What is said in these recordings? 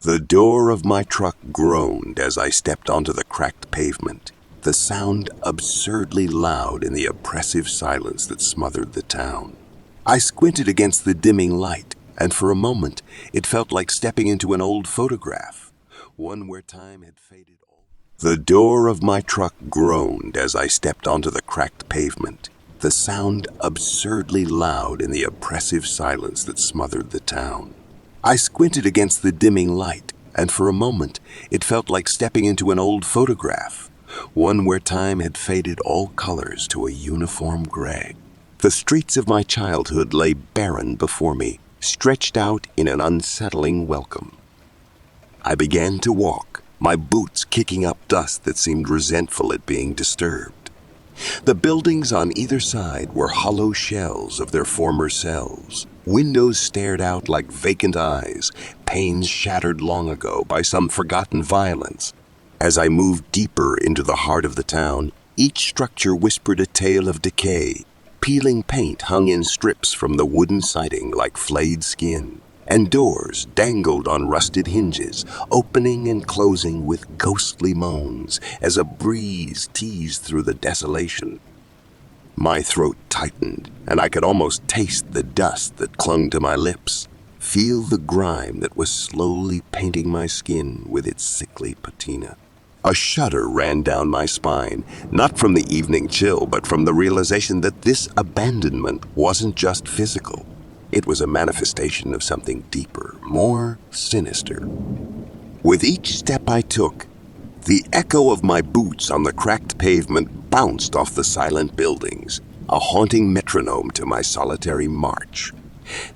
The door of my truck groaned as I stepped onto the cracked pavement, the sound absurdly loud in the oppressive silence that smothered the town. I squinted against the dimming light, and for a moment it felt like stepping into an old photograph, one where time had faded. The door of my truck groaned as I stepped onto the cracked pavement, the sound absurdly loud in the oppressive silence that smothered the town. I squinted against the dimming light, and for a moment it felt like stepping into an old photograph, one where time had faded all colors to a uniform gray. The streets of my childhood lay barren before me, stretched out in an unsettling welcome. I began to walk, my boots kicking up dust that seemed resentful at being disturbed. The buildings on either side were hollow shells of their former selves. Windows stared out like vacant eyes, panes shattered long ago by some forgotten violence. As I moved deeper into the heart of the town, each structure whispered a tale of decay. Peeling paint hung in strips from the wooden siding like flayed skin, and doors dangled on rusted hinges, opening and closing with ghostly moans as a breeze teased through the desolation. My throat tightened, and I could almost taste the dust that clung to my lips, feel the grime that was slowly painting my skin with its sickly patina. A shudder ran down my spine, not from the evening chill, but from the realization that this abandonment wasn't just physical. It was a manifestation of something deeper, more sinister. With each step I took, the echo of my boots on the cracked pavement bounced off the silent buildings, a haunting metronome to my solitary march.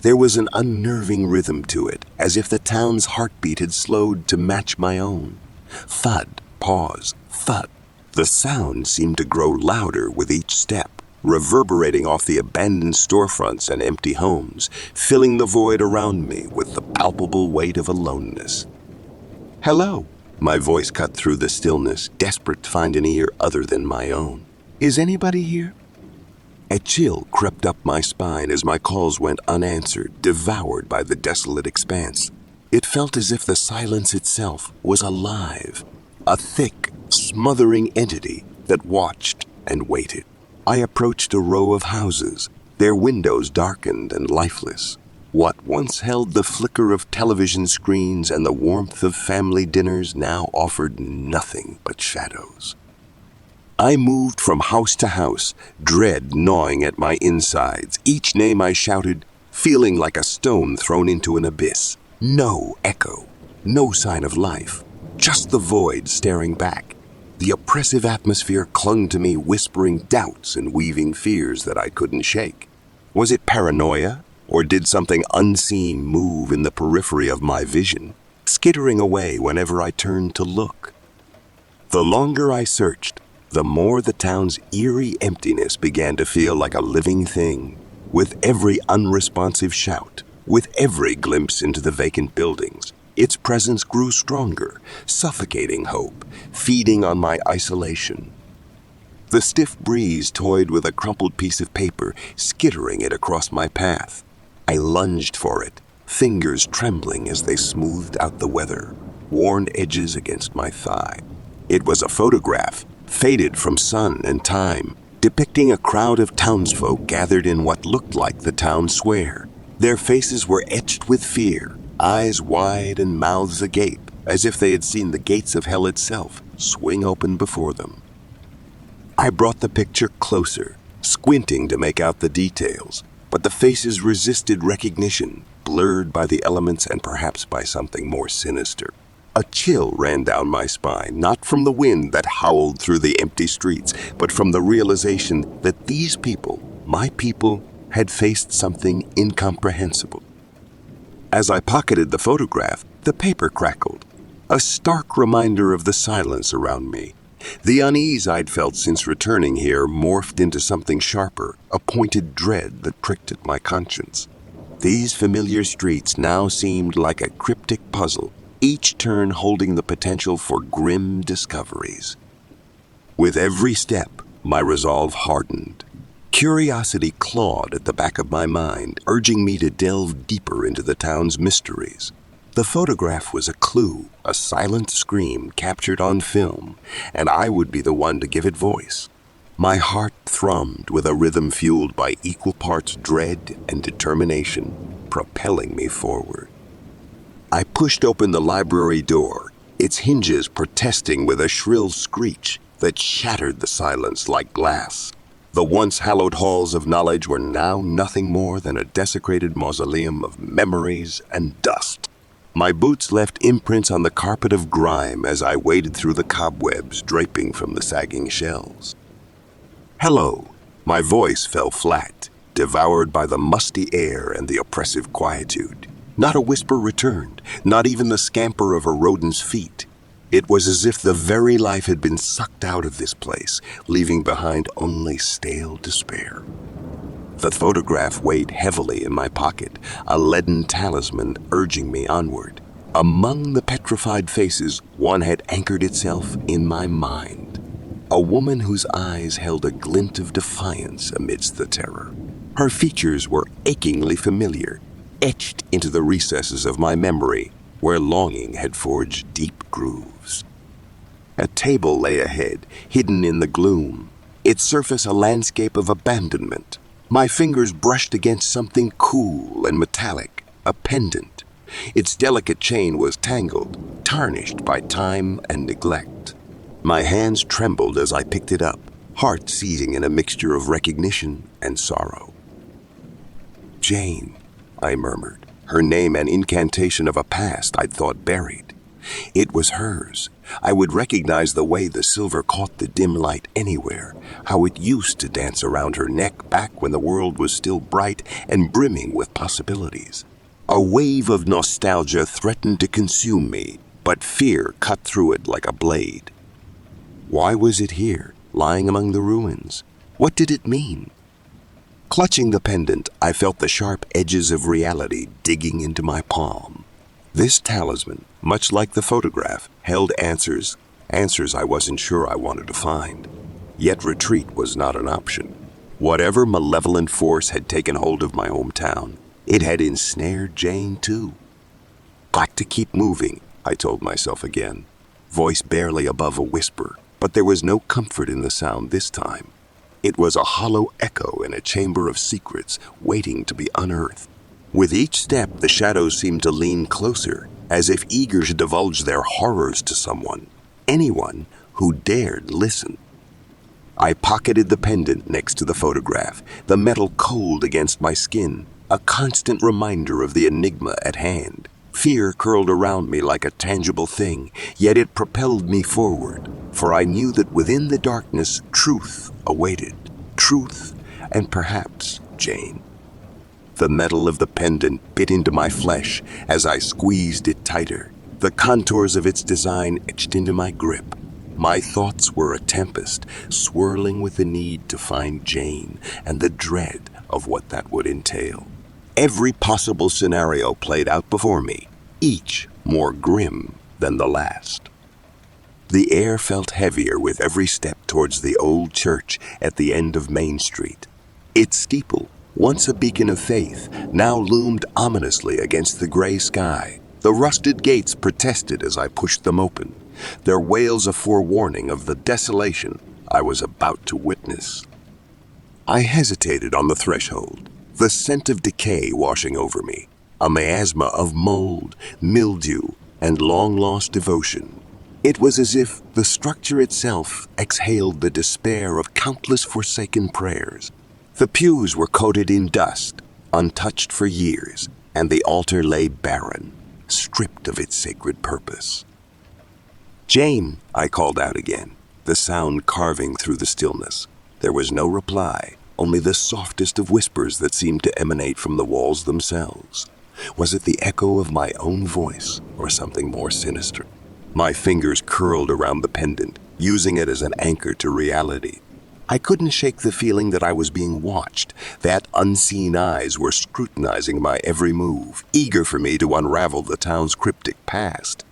There was an unnerving rhythm to it, as if the town's heartbeat had slowed to match my own. Thud, pause, thud. The sound seemed to grow louder with each step, reverberating off the abandoned storefronts and empty homes, filling the void around me with the palpable weight of aloneness. "Hello," my voice cut through the stillness, desperate to find an ear other than my own. "Is anybody here?" A chill crept up my spine as my calls went unanswered, devoured by the desolate expanse. It felt as if the silence itself was alive, a thick, smothering entity that watched and waited. I approached a row of houses, their windows darkened and lifeless. What once held the flicker of television screens and the warmth of family dinners now offered nothing but shadows. I moved from house to house, dread gnawing at my insides. Each name I shouted, feeling like a stone thrown into an abyss. No echo, no sign of life, just the void staring back. The oppressive atmosphere clung to me, whispering doubts and weaving fears that I couldn't shake. Was it paranoia, or did something unseen move in the periphery of my vision, skittering away whenever I turned to look? The longer I searched, the more the town's eerie emptiness began to feel like a living thing. With every unresponsive shout, with every glimpse into the vacant buildings, its presence grew stronger, suffocating hope, feeding on my isolation. The stiff breeze toyed with a crumpled piece of paper, skittering it across my path. I lunged for it, fingers trembling as they smoothed out the weather, worn edges against my thigh. It was a photograph, faded from sun and time, depicting a crowd of townsfolk gathered in what looked like the town square. Their faces were etched with fear, eyes wide and mouths agape, as if they had seen the gates of hell itself swing open before them. I brought the picture closer, squinting to make out the details, but the faces resisted recognition, blurred by the elements and perhaps by something more sinister. A chill ran down my spine, not from the wind that howled through the empty streets, but from the realization that these people, my people, had faced something incomprehensible. As I pocketed the photograph, the paper crackled, a stark reminder of the silence around me. The unease I'd felt since returning here morphed into something sharper, a pointed dread that pricked at my conscience. These familiar streets now seemed like a cryptic puzzle, each turn holding the potential for grim discoveries. With every step, my resolve hardened. Curiosity clawed at the back of my mind, urging me to delve deeper into the town's mysteries. The photograph was a clue, a silent scream captured on film, and I would be the one to give it voice. My heart thrummed with a rhythm fueled by equal parts dread and determination, propelling me forward. I pushed open the library door, its hinges protesting with a shrill screech that shattered the silence like glass. The once hallowed halls of knowledge were now nothing more than a desecrated mausoleum of memories and dust. My boots left imprints on the carpet of grime as I waded through the cobwebs draping from the sagging shelves. "Hello." My voice fell flat, devoured by the musty air and the oppressive quietude. Not a whisper returned, not even the scamper of a rodent's feet. It was as if the very life had been sucked out of this place, leaving behind only stale despair. The photograph weighed heavily in my pocket, a leaden talisman urging me onward. Among the petrified faces, one had anchored itself in my mind. A woman whose eyes held a glint of defiance amidst the terror. Her features were achingly familiar, etched into the recesses of my memory, where longing had forged deep grooves. A table lay ahead, hidden in the gloom, its surface a landscape of abandonment. My fingers brushed against something cool and metallic, a pendant. Its delicate chain was tangled, tarnished by time and neglect. My hands trembled as I picked it up, heart seizing in a mixture of recognition and sorrow. "Jane," I murmured, her name an incantation of a past I'd thought buried. It was hers. I would recognize the way the silver caught the dim light anywhere, how it used to dance around her neck back when the world was still bright and brimming with possibilities. A wave of nostalgia threatened to consume me, but fear cut through it like a blade. Why was it here, lying among the ruins? What did it mean? Clutching the pendant, I felt the sharp edges of reality digging into my palm. This talisman, much like the photograph, held answers I wasn't sure I wanted to find. Yet retreat was not an option. Whatever malevolent force had taken hold of my hometown, it had ensnared Jane too. Got to keep moving, I told myself again, voice barely above a whisper, but there was no comfort in the sound this time. It was a hollow echo in a chamber of secrets waiting to be unearthed. With each step, the shadows seemed to lean closer, as if eager to divulge their horrors to someone, anyone who dared listen. I pocketed the pendant next to the photograph, the metal cold against my skin, a constant reminder of the enigma at hand. Fear curled around me like a tangible thing, yet it propelled me forward, for I knew that within the darkness, truth awaited. Truth, and perhaps Jane. The metal of the pendant bit into my flesh as I squeezed it tighter, the contours of its design etched into my grip. My thoughts were a tempest, swirling with the need to find Jane and the dread of what that would entail. Every possible scenario played out before me, each more grim than the last. The air felt heavier with every step towards the old church at the end of Main Street. Its steeple, once a beacon of faith, now loomed ominously against the gray sky. The rusted gates protested as I pushed them open, their wails a forewarning of the desolation I was about to witness. I hesitated on the threshold, the scent of decay washing over me, a miasma of mold, mildew, and long-lost devotion. It was as if the structure itself exhaled the despair of countless forsaken prayers. The pews were coated in dust, untouched for years, and the altar lay barren, stripped of its sacred purpose. "Jane," I called out again, the sound carving through the stillness. There was no reply, only the softest of whispers that seemed to emanate from the walls themselves. Was it the echo of my own voice, or something more sinister? My fingers curled around the pendant, using it as an anchor to reality. I couldn't shake the feeling that I was being watched, that unseen eyes were scrutinizing my every move, eager for me to unravel the town's cryptic past.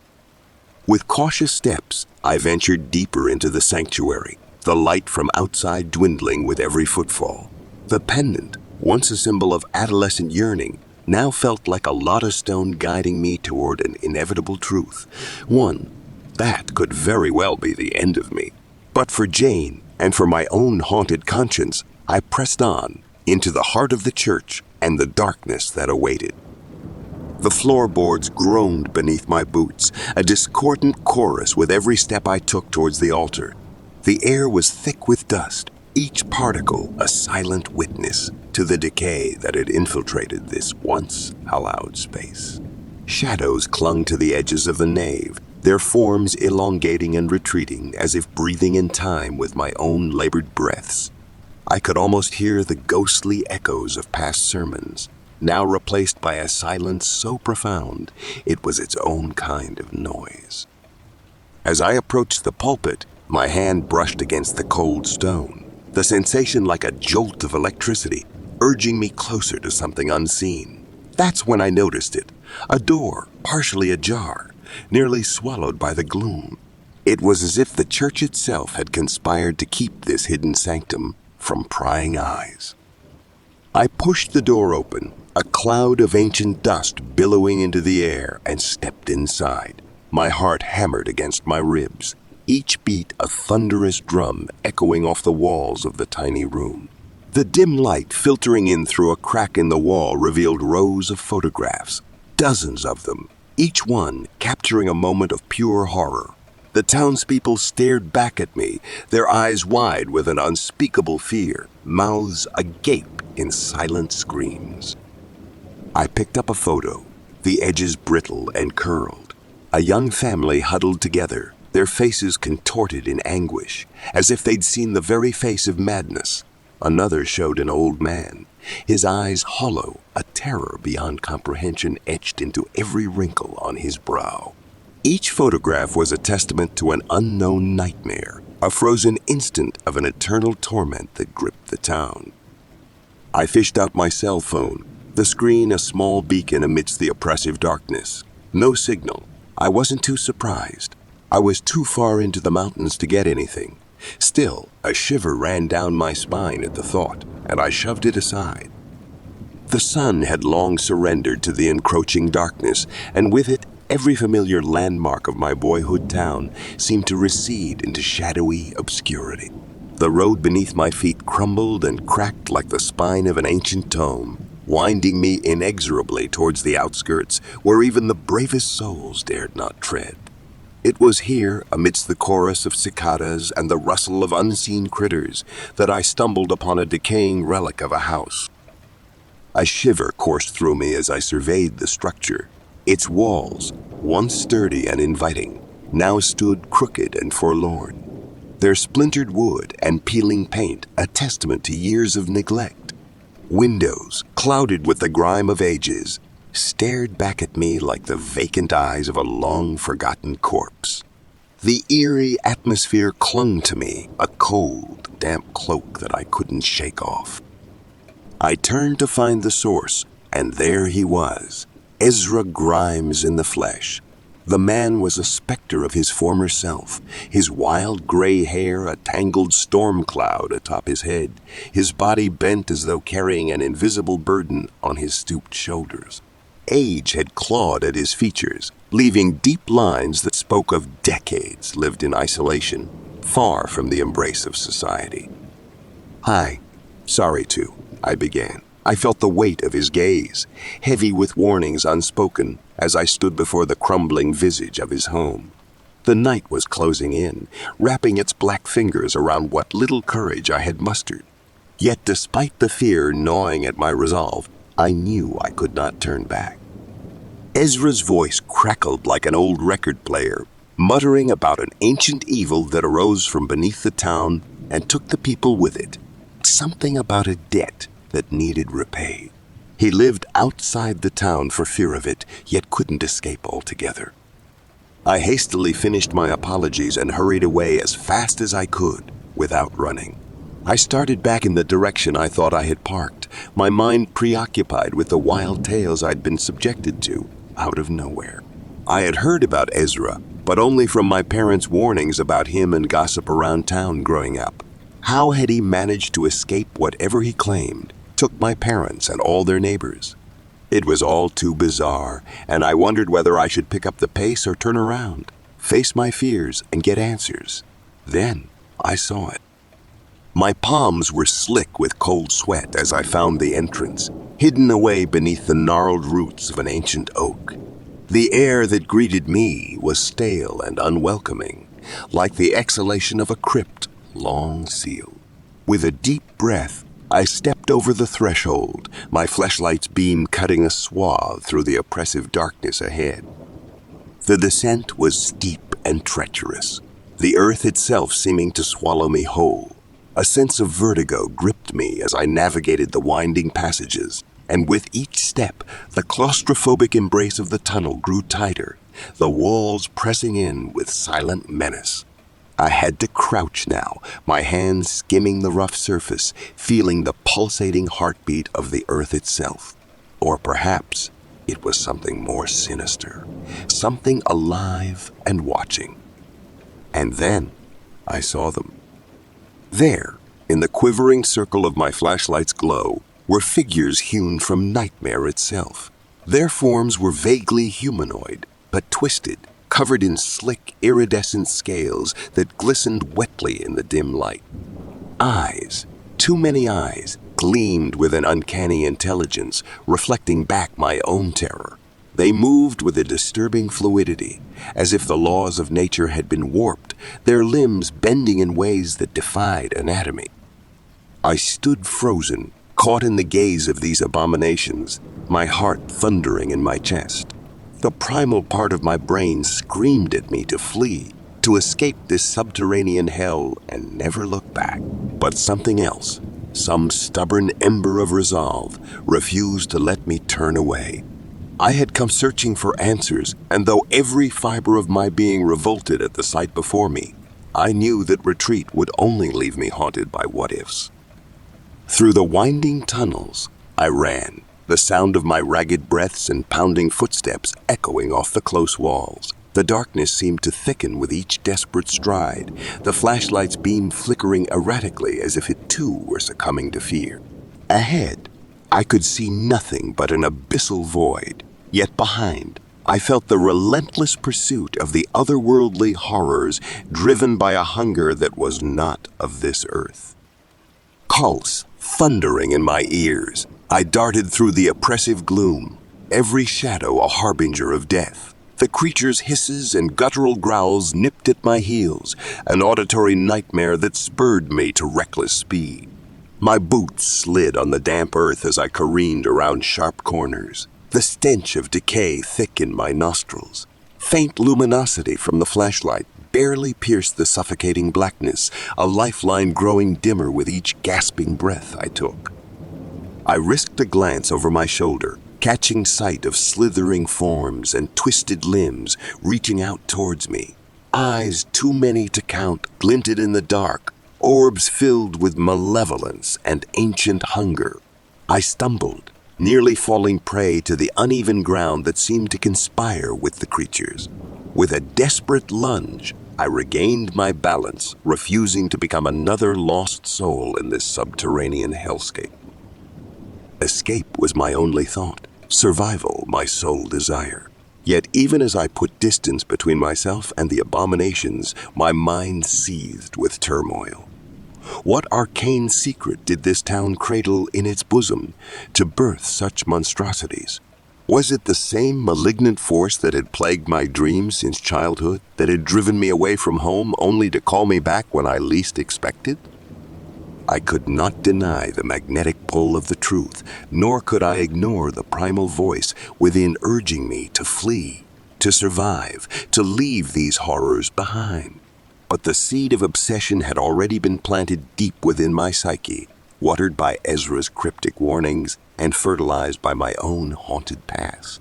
With cautious steps, I ventured deeper into the sanctuary, the light from outside dwindling with every footfall. The pendant, once a symbol of adolescent yearning, now felt like a lot of stone guiding me toward an inevitable truth. One, that could very well be the end of me. But for Jane, and for my own haunted conscience, I pressed on, into the heart of the church and the darkness that awaited. The floorboards groaned beneath my boots, a discordant chorus with every step I took towards the altar. The air was thick with dust, each particle a silent witness to the decay that had infiltrated this once hallowed space. Shadows clung to the edges of the nave, their forms elongating and retreating as if breathing in time with my own labored breaths. I could almost hear the ghostly echoes of past sermons, now replaced by a silence so profound it was its own kind of noise. As I approached the pulpit, my hand brushed against the cold stone, the sensation like a jolt of electricity, urging me closer to something unseen. That's when I noticed it, a door, partially ajar, nearly swallowed by the gloom. It was as if the church itself had conspired to keep this hidden sanctum from prying eyes. I pushed the door open, a cloud of ancient dust billowing into the air, and stepped inside. My heart hammered against my ribs, each beat a thunderous drum echoing off the walls of the tiny room. The dim light filtering in through a crack in the wall revealed rows of photographs, dozens of them, each one capturing a moment of pure horror. The townspeople stared back at me, their eyes wide with an unspeakable fear, mouths agape in silent screams. I picked up a photo, the edges brittle and curled. A young family huddled together, their faces contorted in anguish, as if they'd seen the very face of madness. Another showed an old man, his eyes hollow, a terror beyond comprehension etched into every wrinkle on his brow. Each photograph was a testament to an unknown nightmare, a frozen instant of an eternal torment that gripped the town. I fished out my cell phone, the screen a small beacon amidst the oppressive darkness. No signal. I wasn't too surprised. I was too far into the mountains to get anything. Still, a shiver ran down my spine at the thought, and I shoved it aside. The sun had long surrendered to the encroaching darkness, and with it, every familiar landmark of my boyhood town seemed to recede into shadowy obscurity. The road beneath my feet crumbled and cracked like the spine of an ancient tome, winding me inexorably towards the outskirts where even the bravest souls dared not tread. It was here, amidst the chorus of cicadas and the rustle of unseen critters, that I stumbled upon a decaying relic of a house. A shiver coursed through me as I surveyed the structure. Its walls, once sturdy and inviting, now stood crooked and forlorn, their splintered wood and peeling paint a testament to years of neglect. Windows, clouded with the grime of ages, stared back at me like the vacant eyes of a long-forgotten corpse. The eerie atmosphere clung to me, a cold, damp cloak that I couldn't shake off. I turned to find the source, and there he was, Ezra Grimes in the flesh. The man was a specter of his former self, his wild gray hair a tangled storm cloud atop his head, his body bent as though carrying an invisible burden on his stooped shoulders. Age had clawed at his features, leaving deep lines that spoke of decades lived in isolation, far from the embrace of society. "Hi, sorry to," I began. I felt the weight of his gaze, heavy with warnings unspoken, as I stood before the crumbling visage of his home. The night was closing in, wrapping its black fingers around what little courage I had mustered. Yet despite the fear gnawing at my resolve, I knew I could not turn back. Ezra's voice crackled like an old record player, muttering about an ancient evil that arose from beneath the town and took the people with it. Something about a debt that needed repaid. He lived outside the town for fear of it, yet couldn't escape altogether. I hastily finished my apologies and hurried away as fast as I could, without running. I started back in the direction I thought I had parked, my mind preoccupied with the wild tales I'd been subjected to, out of nowhere. I had heard about Ezra, but only from my parents' warnings about him and gossip around town growing up. How had he managed to escape whatever he claimed, took my parents and all their neighbors? It was all too bizarre, and I wondered whether I should pick up the pace or turn around, face my fears, and get answers. Then I saw it. My palms were slick with cold sweat as I found the entrance, hidden away beneath the gnarled roots of an ancient oak. The air that greeted me was stale and unwelcoming, like the exhalation of a crypt long sealed. With a deep breath, I stepped over the threshold, my flashlight's beam cutting a swath through the oppressive darkness ahead. The descent was steep and treacherous, the earth itself seeming to swallow me whole. A sense of vertigo gripped me as I navigated the winding passages, and with each step, the claustrophobic embrace of the tunnel grew tighter, the walls pressing in with silent menace. I had to crouch now, my hands skimming the rough surface, feeling the pulsating heartbeat of the earth itself. Or perhaps it was something more sinister, something alive and watching. And then I saw them. There, in the quivering circle of my flashlight's glow, were figures hewn from nightmare itself. Their forms were vaguely humanoid, but twisted, covered in slick, iridescent scales that glistened wetly in the dim light. Eyes, too many eyes, gleamed with an uncanny intelligence, reflecting back my own terror. They moved with a disturbing fluidity, as if the laws of nature had been warped, their limbs bending in ways that defied anatomy. I stood frozen, caught in the gaze of these abominations, my heart thundering in my chest. The primal part of my brain screamed at me to flee, to escape this subterranean hell and never look back. But something else, some stubborn ember of resolve, refused to let me turn away. I had come searching for answers, and though every fiber of my being revolted at the sight before me, I knew that retreat would only leave me haunted by what-ifs. Through the winding tunnels, I ran, the sound of my ragged breaths and pounding footsteps echoing off the close walls. The darkness seemed to thicken with each desperate stride, the flashlight's beam flickering erratically as if it too were succumbing to fear. Ahead, I could see nothing but an abyssal void, yet behind, I felt the relentless pursuit of the otherworldly horrors driven by a hunger that was not of this earth. Pulse thundering in my ears, I darted through the oppressive gloom, every shadow a harbinger of death. The creature's hisses and guttural growls nipped at my heels, an auditory nightmare that spurred me to reckless speed. My boots slid on the damp earth as I careened around sharp corners, the stench of decay thick in my nostrils. Faint luminosity from the flashlight barely pierced the suffocating blackness, a lifeline growing dimmer with each gasping breath I took. I risked a glance over my shoulder, catching sight of slithering forms and twisted limbs reaching out towards me. Eyes too many to count glinted in the dark, orbs filled with malevolence and ancient hunger. I stumbled, nearly falling prey to the uneven ground that seemed to conspire with the creatures. With a desperate lunge, I regained my balance, refusing to become another lost soul in this subterranean hellscape. Escape was my only thought, survival my sole desire. Yet even as I put distance between myself and the abominations, my mind seethed with turmoil. What arcane secret did this town cradle in its bosom to birth such monstrosities? Was it the same malignant force that had plagued my dreams since childhood, that had driven me away from home only to call me back when I least expected? I could not deny the magnetic pull of the truth, nor could I ignore the primal voice within urging me to flee, to survive, to leave these horrors behind. But the seed of obsession had already been planted deep within my psyche, watered by Ezra's cryptic warnings and fertilized by my own haunted past.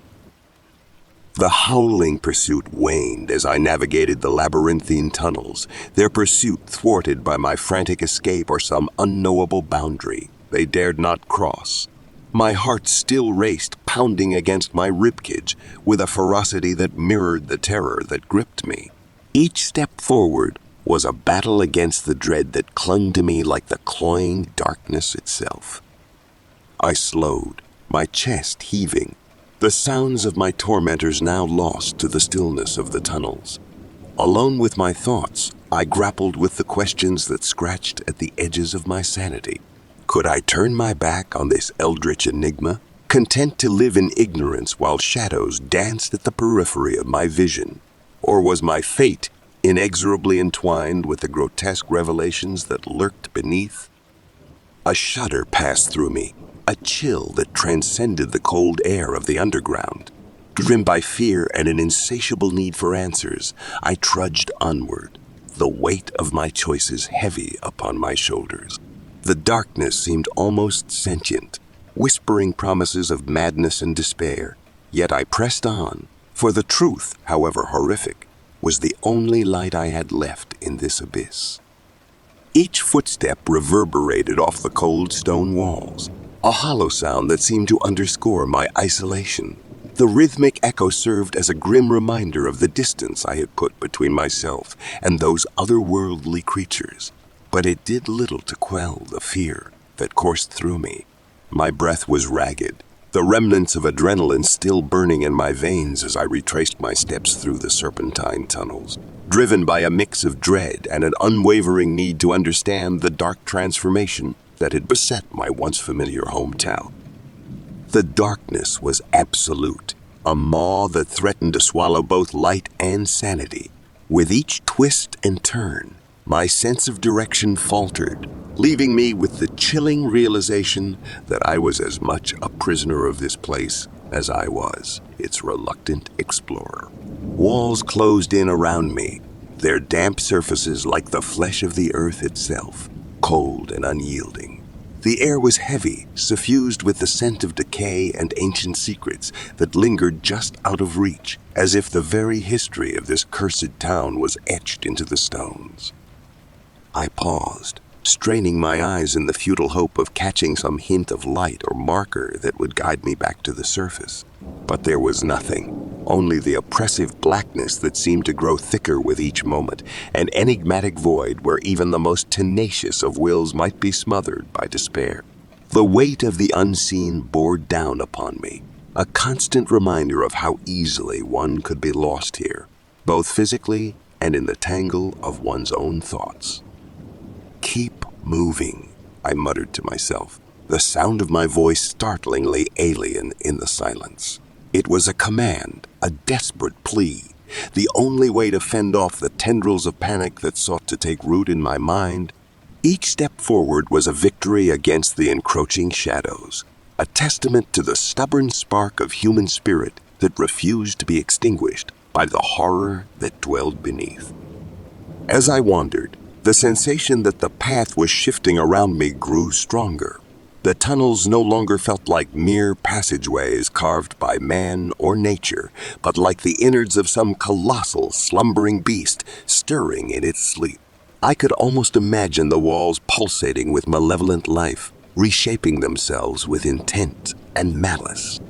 The howling pursuit waned as I navigated the labyrinthine tunnels, their pursuit thwarted by my frantic escape or some unknowable boundary they dared not cross. My heart still raced, pounding against my ribcage with a ferocity that mirrored the terror that gripped me. Each step forward was a battle against the dread that clung to me like the cloying darkness itself. I slowed, my chest heaving, the sounds of my tormentors now lost to the stillness of the tunnels. Alone with my thoughts, I grappled with the questions that scratched at the edges of my sanity. Could I turn my back on this eldritch enigma, content to live in ignorance while shadows danced at the periphery of my vision? Or was my fate inexorably entwined with the grotesque revelations that lurked beneath? A shudder passed through me, a chill that transcended the cold air of the underground. Driven by fear and an insatiable need for answers, I trudged onward, the weight of my choices heavy upon my shoulders. The darkness seemed almost sentient, whispering promises of madness and despair. Yet I pressed on, for the truth, however horrific, was the only light I had left in this abyss. Each footstep reverberated off the cold stone walls, a hollow sound that seemed to underscore my isolation. The rhythmic echo served as a grim reminder of the distance I had put between myself and those otherworldly creatures. But it did little to quell the fear that coursed through me. My breath was ragged, the remnants of adrenaline still burning in my veins as I retraced my steps through the serpentine tunnels, driven by a mix of dread and an unwavering need to understand the dark transformation that had beset my once familiar hometown. The darkness was absolute, a maw that threatened to swallow both light and sanity. With each twist and turn, my sense of direction faltered, leaving me with the chilling realization that I was as much a prisoner of this place as I was its reluctant explorer. Walls closed in around me, their damp surfaces like the flesh of the earth itself, cold and unyielding. The air was heavy, suffused with the scent of decay and ancient secrets that lingered just out of reach, as if the very history of this cursed town was etched into the stones. I paused, straining my eyes in the futile hope of catching some hint of light or marker that would guide me back to the surface. But there was nothing, only the oppressive blackness that seemed to grow thicker with each moment, an enigmatic void where even the most tenacious of wills might be smothered by despair. The weight of the unseen bore down upon me, a constant reminder of how easily one could be lost here, both physically and in the tangle of one's own thoughts. "Keep moving," I muttered to myself, the sound of my voice startlingly alien in the silence. It was a command, a desperate plea, the only way to fend off the tendrils of panic that sought to take root in my mind. Each step forward was a victory against the encroaching shadows, a testament to the stubborn spark of human spirit that refused to be extinguished by the horror that dwelled beneath. As I wandered, the sensation that the path was shifting around me grew stronger. The tunnels no longer felt like mere passageways carved by man or nature, but like the innards of some colossal, slumbering beast stirring in its sleep. I could almost imagine the walls pulsating with malevolent life, reshaping themselves with intent and malice.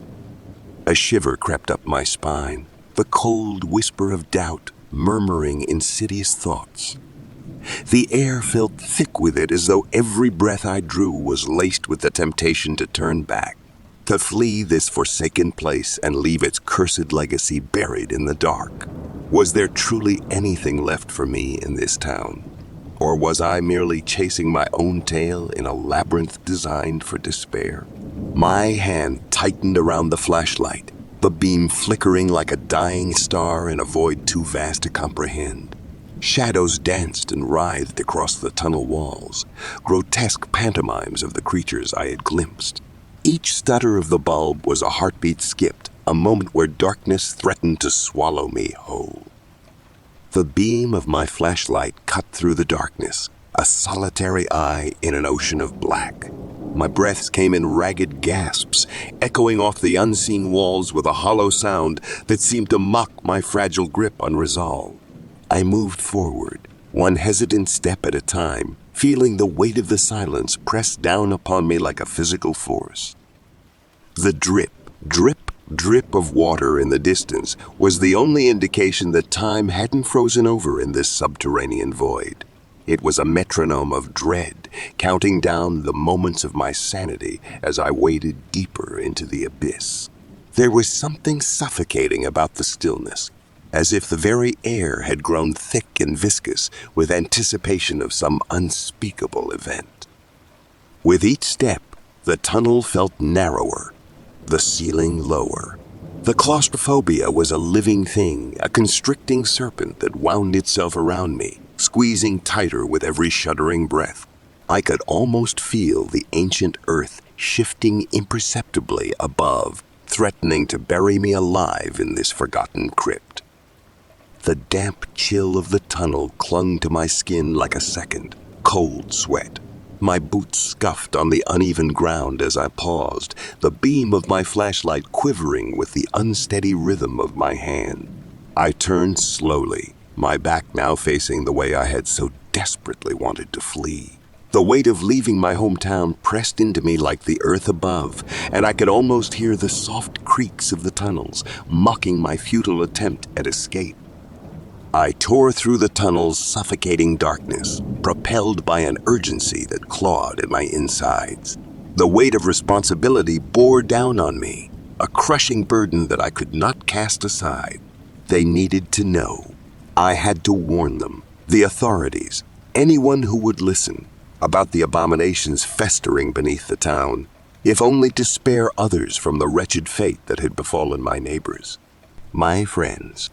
A shiver crept up my spine, the cold whisper of doubt murmuring insidious thoughts. The air felt thick with it, as though every breath I drew was laced with the temptation to turn back, to flee this forsaken place and leave its cursed legacy buried in the dark. Was there truly anything left for me in this town? Or was I merely chasing my own tail in a labyrinth designed for despair? My hand tightened around the flashlight, the beam flickering like a dying star in a void too vast to comprehend. Shadows danced and writhed across the tunnel walls, grotesque pantomimes of the creatures I had glimpsed. Each stutter of the bulb was a heartbeat skipped, a moment where darkness threatened to swallow me whole. The beam of my flashlight cut through the darkness, a solitary eye in an ocean of black. My breaths came in ragged gasps, echoing off the unseen walls with a hollow sound that seemed to mock my fragile grip on resolve. I moved forward, one hesitant step at a time, feeling the weight of the silence press down upon me like a physical force. The drip, drip, drip of water in the distance was the only indication that time hadn't frozen over in this subterranean void. It was a metronome of dread, counting down the moments of my sanity as I waded deeper into the abyss. There was something suffocating about the stillness, as if the very air had grown thick and viscous with anticipation of some unspeakable event. With each step, the tunnel felt narrower, the ceiling lower. The claustrophobia was a living thing, a constricting serpent that wound itself around me, squeezing tighter with every shuddering breath. I could almost feel the ancient earth shifting imperceptibly above, threatening to bury me alive in this forgotten crypt. The damp chill of the tunnel clung to my skin like a second, cold sweat. My boots scuffed on the uneven ground as I paused, the beam of my flashlight quivering with the unsteady rhythm of my hand. I turned slowly, my back now facing the way I had so desperately wanted to flee. The weight of leaving my hometown pressed into me like the earth above, and I could almost hear the soft creaks of the tunnels, mocking my futile attempt at escape. I tore through the tunnel's suffocating darkness, propelled by an urgency that clawed at my insides. The weight of responsibility bore down on me, a crushing burden that I could not cast aside. They needed to know. I had to warn them, the authorities, anyone who would listen, about the abominations festering beneath the town, if only to spare others from the wretched fate that had befallen my neighbors. My friends.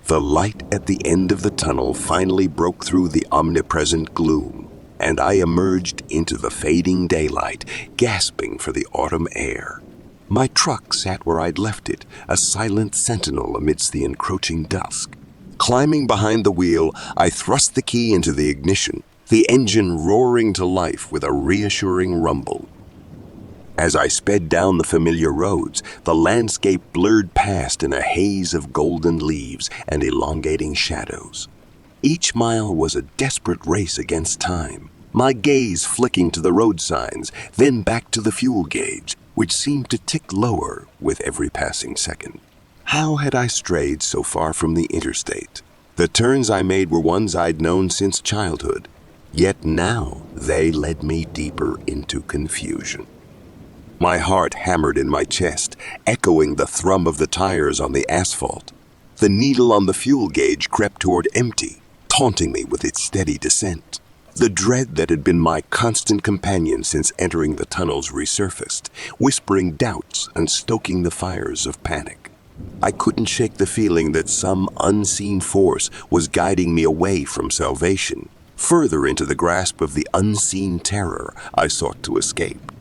The light at the end of the tunnel finally broke through the omnipresent gloom, and I emerged into the fading daylight, gasping for the autumn air. My truck sat where I'd left it, a silent sentinel amidst the encroaching dusk. Climbing behind the wheel, I thrust the key into the ignition, the engine roaring to life with a reassuring rumble. As I sped down the familiar roads, the landscape blurred past in a haze of golden leaves and elongating shadows. Each mile was a desperate race against time, my gaze flicking to the road signs, then back to the fuel gauge, which seemed to tick lower with every passing second. How had I strayed so far from the interstate? The turns I made were ones I'd known since childhood, yet now they led me deeper into confusion. My heart hammered in my chest, echoing the thrum of the tires on the asphalt. The needle on the fuel gauge crept toward empty, taunting me with its steady descent. The dread that had been my constant companion since entering the tunnels resurfaced, whispering doubts and stoking the fires of panic. I couldn't shake the feeling that some unseen force was guiding me away from salvation, further into the grasp of the unseen terror I sought to escape.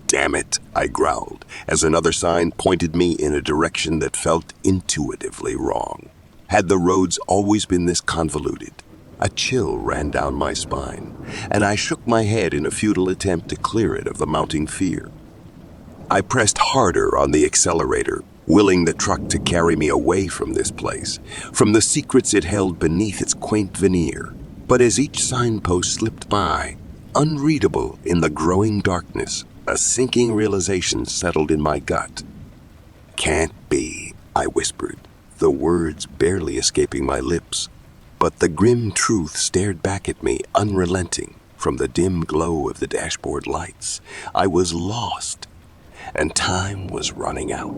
"Damn it," I growled, as another sign pointed me in a direction that felt intuitively wrong. Had the roads always been this convoluted? A chill ran down my spine, and I shook my head in a futile attempt to clear it of the mounting fear. I pressed harder on the accelerator, willing the truck to carry me away from this place, from the secrets it held beneath its quaint veneer. But as each signpost slipped by, unreadable in the growing darkness, a sinking realization settled in my gut. "Can't be," I whispered, the words barely escaping my lips. But the grim truth stared back at me, unrelenting, from the dim glow of the dashboard lights. I was lost, and time was running out.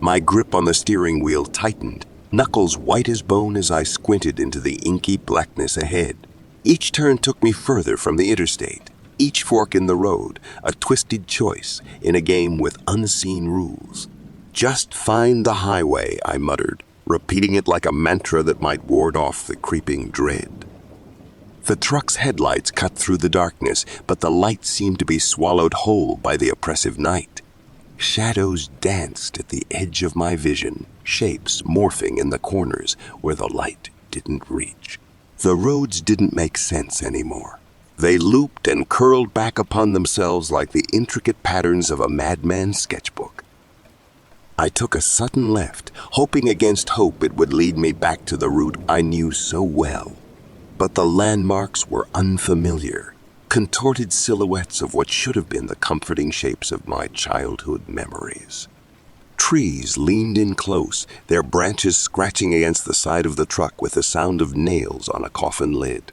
My grip on the steering wheel tightened, knuckles white as bone as I squinted into the inky blackness ahead. Each turn took me further from the interstate. Each fork in the road, a twisted choice in a game with unseen rules. "Just find the highway," I muttered, repeating it like a mantra that might ward off the creeping dread. The truck's headlights cut through the darkness, but the light seemed to be swallowed whole by the oppressive night. Shadows danced at the edge of my vision, shapes morphing in the corners where the light didn't reach. The roads didn't make sense anymore. They looped and curled back upon themselves like the intricate patterns of a madman's sketchbook. I took a sudden left, hoping against hope it would lead me back to the route I knew so well. But the landmarks were unfamiliar, contorted silhouettes of what should have been the comforting shapes of my childhood memories. Trees leaned in close, their branches scratching against the side of the truck with the sound of nails on a coffin lid.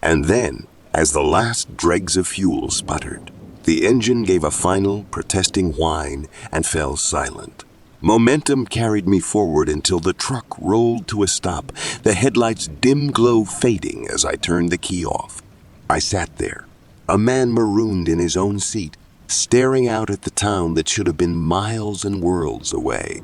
And then, as the last dregs of fuel sputtered, The engine gave a final, protesting whine and fell silent. Momentum carried me forward until the truck rolled to a stop, the headlights' dim glow fading as I turned the key off. I sat there, a man marooned in his own seat, staring out at the town that should have been miles and worlds away.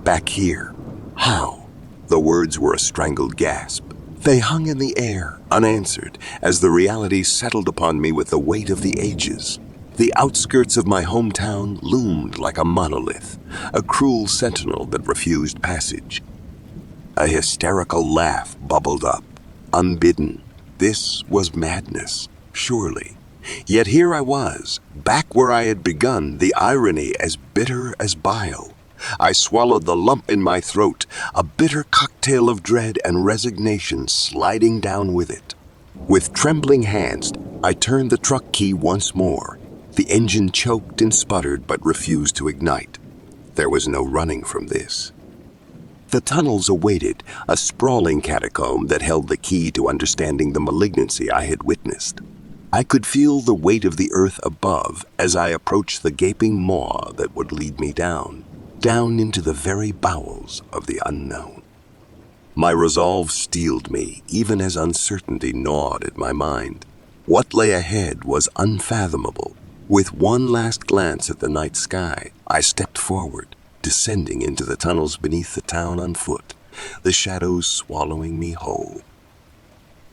Back here. How? The words were a strangled gasp. They hung in the air, unanswered, as the reality settled upon me with the weight of the ages. The outskirts of my hometown loomed like a monolith, a cruel sentinel that refused passage. A hysterical laugh bubbled up, unbidden. This was madness, surely. Yet here I was, back where I had begun, the irony as bitter as bile. I swallowed the lump in my throat, a bitter cocktail of dread and resignation sliding down with it. With trembling hands, I turned the truck key once more. The engine choked and sputtered but refused to ignite. There was no running from this. The tunnels awaited, a sprawling catacomb that held the key to understanding the malignancy I had witnessed. I could feel the weight of the earth above as I approached the gaping maw that would lead me down into the very bowels of the unknown. My resolve steeled me, even as uncertainty gnawed at my mind. What lay ahead was unfathomable. With one last glance at the night sky, I stepped forward, descending into the tunnels beneath the town on foot, the shadows swallowing me whole.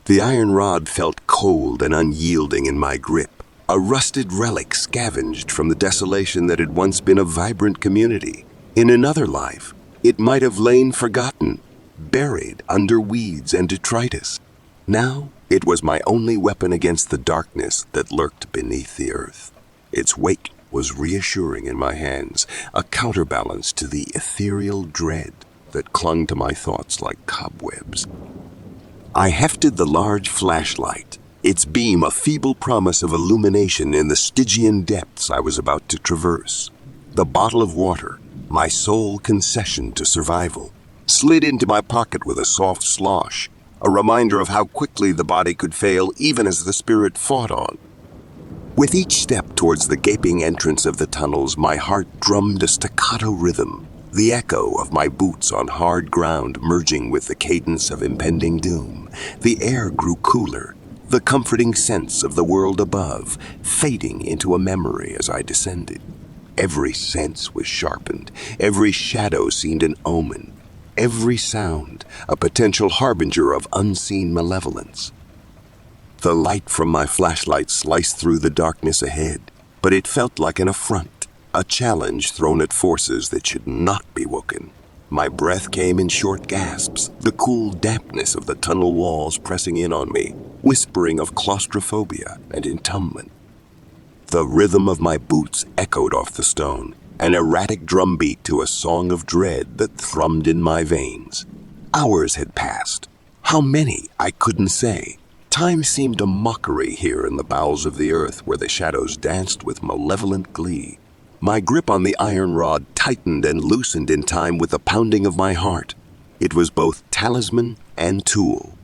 The iron rod felt cold and unyielding in my grip, a rusted relic scavenged from the desolation that had once been a vibrant community. In another life, it might have lain forgotten, buried under weeds and detritus. Now, it was my only weapon against the darkness that lurked beneath the earth. Its weight was reassuring in my hands, a counterbalance to the ethereal dread that clung to my thoughts like cobwebs. I hefted the large flashlight, its beam a feeble promise of illumination in the Stygian depths I was about to traverse. The bottle of water, my sole concession to survival, slid into my pocket with a soft slosh, a reminder of how quickly the body could fail even as the spirit fought on. With each step towards the gaping entrance of the tunnels, my heart drummed a staccato rhythm, the echo of my boots on hard ground merging with the cadence of impending doom. The air grew cooler, the comforting sense of the world above fading into a memory as I descended. Every sense was sharpened, every shadow seemed an omen, every sound a potential harbinger of unseen malevolence. The light from my flashlight sliced through the darkness ahead, but it felt like an affront, a challenge thrown at forces that should not be woken. My breath came in short gasps, the cool dampness of the tunnel walls pressing in on me, whispering of claustrophobia and entombment. The rhythm of my boots echoed off the stone, an erratic drumbeat to a song of dread that thrummed in my veins. Hours had passed. How many, I couldn't say. Time seemed a mockery here in the bowels of the earth where the shadows danced with malevolent glee. My grip on the iron rod tightened and loosened in time with the pounding of my heart. It was both talisman and tool,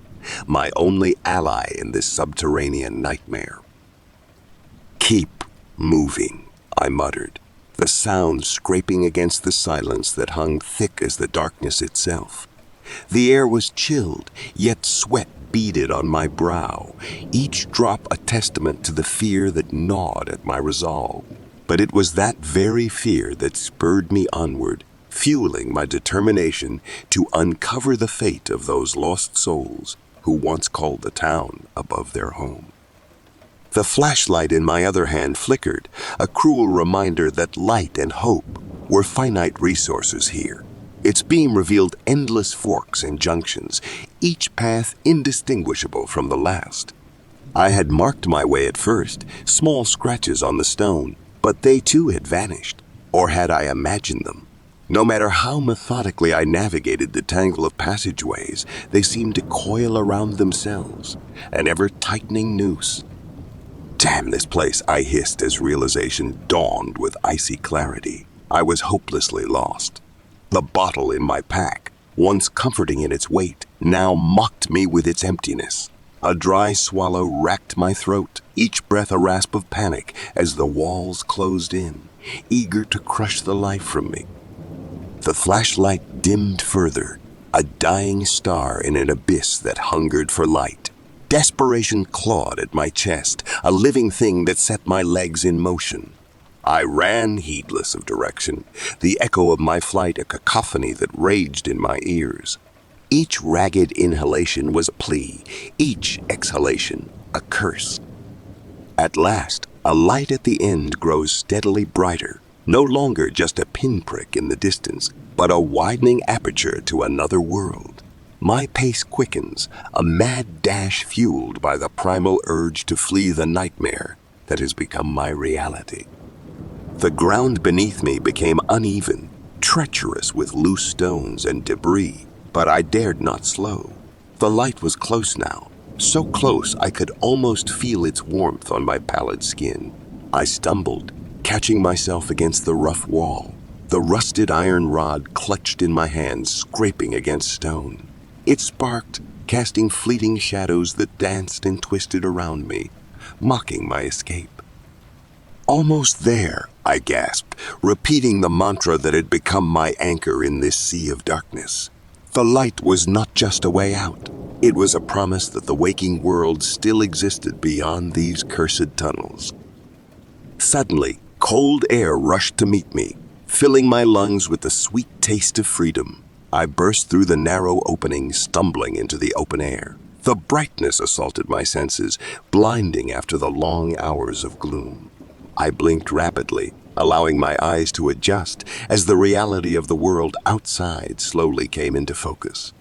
my only ally in this subterranean nightmare. "Keep moving," I muttered, the sound scraping against the silence that hung thick as the darkness itself. The air was chilled, yet sweat beaded on my brow, each drop a testament to the fear that gnawed at my resolve. But it was that very fear that spurred me onward, fueling my determination to uncover the fate of those lost souls who once called the town above their home. The flashlight in my other hand flickered, a cruel reminder that light and hope were finite resources here. Its beam revealed endless forks and junctions, each path indistinguishable from the last. I had marked my way at first, small scratches on the stone, but they too had vanished, or had I imagined them? No matter how methodically I navigated the tangle of passageways, they seemed to coil around themselves, an ever-tightening noose. "Damn this place," I hissed as realization dawned with icy clarity. I was hopelessly lost. The bottle in my pack, once comforting in its weight, now mocked me with its emptiness. A dry swallow racked my throat, each breath a rasp of panic as the walls closed in, eager to crush the life from me. The flashlight dimmed further, a dying star in an abyss that hungered for light. Desperation clawed at my chest, a living thing that set my legs in motion. I ran, heedless of direction, the echo of my flight a cacophony that raged in my ears. Each ragged inhalation was a plea, each exhalation a curse. At last, a light at the end grows steadily brighter, no longer just a pinprick in the distance, but a widening aperture to another world. My pace quickens, a mad dash fueled by the primal urge to flee the nightmare that has become my reality. The ground beneath me became uneven, treacherous with loose stones and debris, but I dared not slow. The light was close now, so close I could almost feel its warmth on my pallid skin. I stumbled, catching myself against the rough wall, the rusted iron rod clutched in my hands, scraping against stone. It sparked, casting fleeting shadows that danced and twisted around me, mocking my escape. Almost there, I gasped, repeating the mantra that had become my anchor in this sea of darkness. The light was not just a way out. It was a promise that the waking world still existed beyond these cursed tunnels. Suddenly, cold air rushed to meet me, filling my lungs with the sweet taste of freedom. I burst through the narrow opening, stumbling into the open air. The brightness assaulted my senses, blinding after the long hours of gloom. I blinked rapidly, allowing my eyes to adjust as the reality of the world outside slowly came into focus.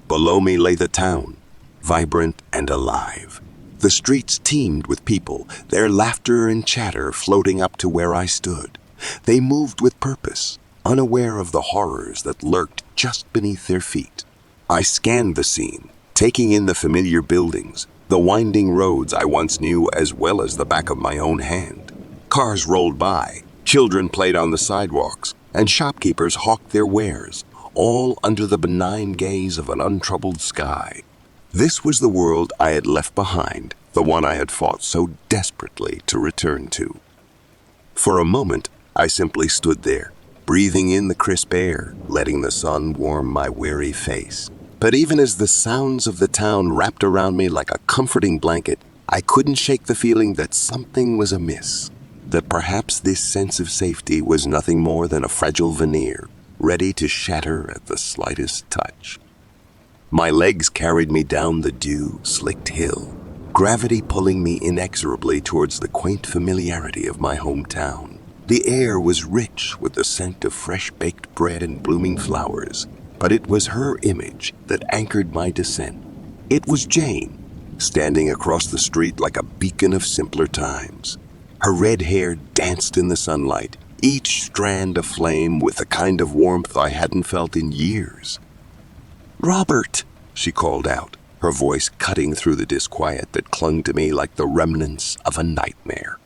Below me lay the town, vibrant and alive. The streets teemed with people, their laughter and chatter floating up to where I stood. They moved with purpose, unaware of the horrors that lurked just beneath their feet. I scanned the scene, taking in the familiar buildings, the winding roads I once knew as well as the back of my own hand. Cars rolled by, children played on the sidewalks, and shopkeepers hawked their wares, all under the benign gaze of an untroubled sky. This was the world I had left behind, the one I had fought so desperately to return to. For a moment, I simply stood there, breathing in the crisp air, letting the sun warm my weary face. But even as the sounds of the town wrapped around me like a comforting blanket, I couldn't shake the feeling that something was amiss, that perhaps this sense of safety was nothing more than a fragile veneer, ready to shatter at the slightest touch. My legs carried me down the dew-slicked hill, gravity pulling me inexorably towards the quaint familiarity of my hometown. The air was rich with the scent of fresh-baked bread and blooming flowers, but it was her image that anchored my descent. It was Jane, standing across the street like a beacon of simpler times. Her red hair danced in the sunlight, each strand aflame with the kind of warmth I hadn't felt in years. "Robert," she called out, her voice cutting through the disquiet that clung to me like the remnants of a nightmare.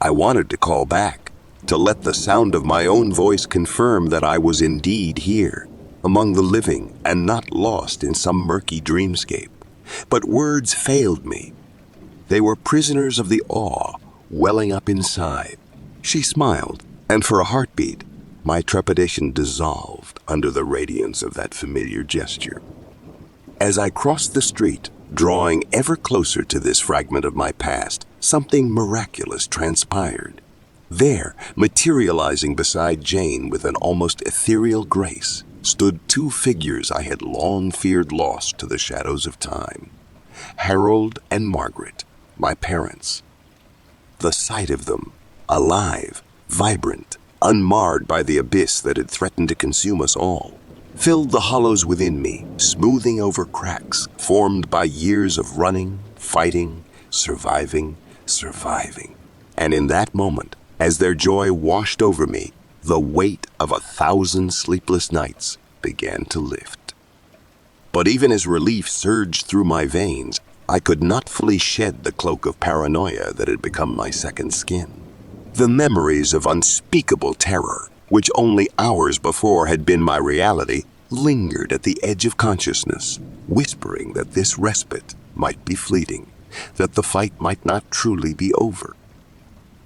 I wanted to call back, to let the sound of my own voice confirm that I was indeed here, among the living and not lost in some murky dreamscape. But words failed me. They were prisoners of the awe welling up inside. She smiled, and for a heartbeat, my trepidation dissolved under the radiance of that familiar gesture. As I crossed the street, drawing ever closer to this fragment of my past, something miraculous transpired. There, materializing beside Jane with an almost ethereal grace, stood two figures I had long feared lost to the shadows of time. Harold and Margaret, my parents. The sight of them, alive, vibrant, unmarred by the abyss that had threatened to consume us all, filled the hollows within me, smoothing over cracks formed by years of running, fighting, surviving. And in that moment, as their joy washed over me, the weight of 1,000 sleepless nights began to lift. But even as relief surged through my veins, I could not fully shed the cloak of paranoia that had become my second skin. The memories of unspeakable terror, which only hours before had been my reality, lingered at the edge of consciousness, whispering that this respite might be fleeting. that the fight might not truly be over.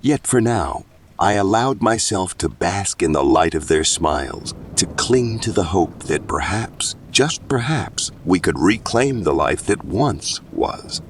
Yet for now, I allowed myself to bask in the light of their smiles, to cling to the hope that perhaps, just perhaps, we could reclaim the life that once was.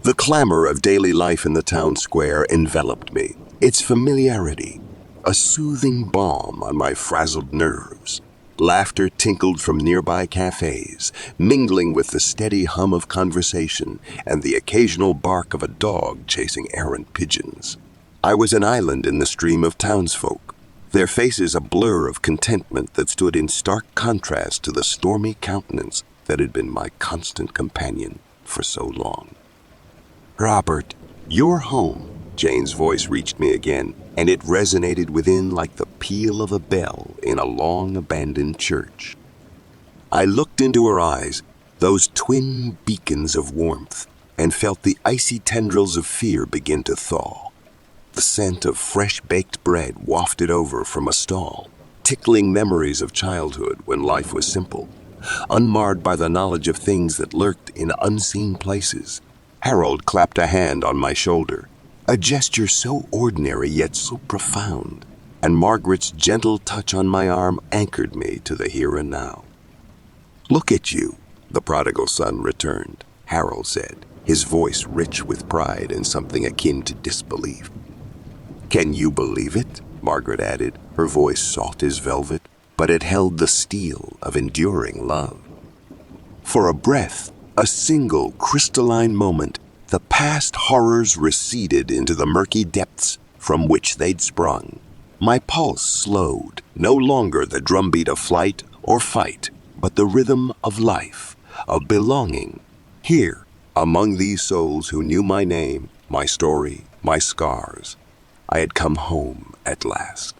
The clamor of daily life in the town square enveloped me, its familiarity, a soothing balm on my frazzled nerves. Laughter tinkled from nearby cafes, mingling with the steady hum of conversation and the occasional bark of a dog chasing errant pigeons. I was an island in the stream of townsfolk, their faces a blur of contentment that stood in stark contrast to the stormy countenance that had been my constant companion for so long. "Robert, you're home." Jane's voice reached me again, and it resonated within like the peal of a bell in a long-abandoned church. I looked into her eyes, those twin beacons of warmth, and felt the icy tendrils of fear begin to thaw. The scent of fresh-baked bread wafted over from a stall, tickling memories of childhood when life was simple, unmarred by the knowledge of things that lurked in unseen places. Harold clapped a hand on my shoulder, a gesture so ordinary yet so profound, and Margaret's gentle touch on my arm anchored me to the here and now. "Look at you," the prodigal son returned, Harold said, his voice rich with pride and something akin to disbelief. "Can you believe it?" Margaret added, her voice soft as velvet, but it held the steel of enduring love. For a breath, a single crystalline moment, the past horrors receded into the murky depths from which they'd sprung. My pulse slowed, no longer the drumbeat of flight or fight, but the rhythm of life, of belonging. Here, among these souls who knew my name, my story, my scars, I had come home at last.